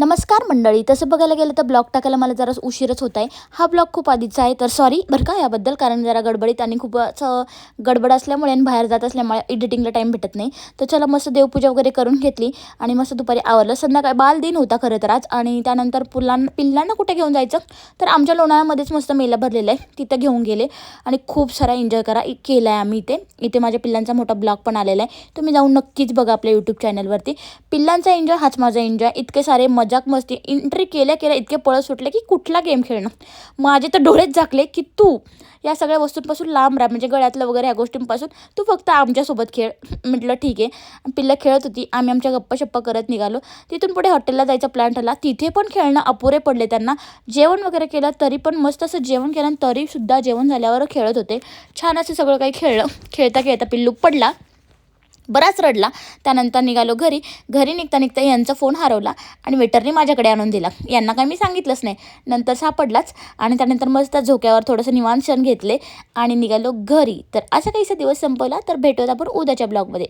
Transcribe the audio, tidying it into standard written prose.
नमस्कार मंडळी. तसं बघायला गेलं तर ब्लॉग टाकायला मला जरा उशीरच होत आहे. हा ब्लॉग खूप आधीचा आहे, तर सॉरी बरं का याबद्दल, कारण जरा गडबडीत आणि खूप गडबड असल्यामुळे आणि बाहेर जात असल्यामुळे एडिटिंगला टाईम भेटत नाही. तर चला मस्त देवपूजा वगैरे करून घेतली आणि मस्त दुपारी आवरलं. संध्याकाळी बालदिन होता खरं तर आज, आणि त्यानंतर पिल्लांना कुठे घेऊन जायचं, तर आमच्या लोणावळ्यामध्येच मस्त मेला भरलेला आहे, तिथं घेऊन गेले आणि खूप सारा एन्जॉय केला आहे आम्ही. इथे माझ्या पिल्लांचा मोठा ब्लॉग पण आलेला आहे, तुम्ही जाऊन नक्कीच बघा आपल्या यूट्यूब चॅनलवरती. पिल्लांचा एन्जॉय हाच माझा एन्जॉय. इतके सारे मजाक मस्ती एंट्री केल्या इतके पळत सुटले की कुठला गेम खेळणं. माझे तर डोळेच झाकले की तू या सगळ्या वस्तूंपासून लांब राहा, म्हणजे गळ्यातलं वगैरे ह्या गोष्टींपासून तू फक्त आमच्यासोबत खेळ. म्हटलं ठीक आहे. पिल्लं खेळत होती, आम्ही आमच्या गप्पा करत निघालो. तिथून पुढे हॉटेलला जायचा प्लॅन ठरला. तिथे पण खेळणं अपुरे पडले त्यांना. जेवण वगैरे केलं तरी पण मस्त असं जेवण केलं, तरीसुद्धा जेवण झाल्यावर खेळत होते. छान असं सगळं काही खेळलं. खेळता खेळता पिल्लू पडला, बराच रडला. त्यानंतर निघालो घरी. घरी निघता निघता यांचा फोन हरवला आणि वेटरने माझ्याकडे आणून दिला. यांना काही मी सांगितलंच नाही, नंतर सापडलाच. आणि त्यानंतर मस्त झोक्यावर थोडंसं निवांत क्षण घेतले आणि निघालो घरी. तर असा काहीसा दिवस संपवला. तर भेटूयात आपण उद्याच्या ब्लॉगमध्ये.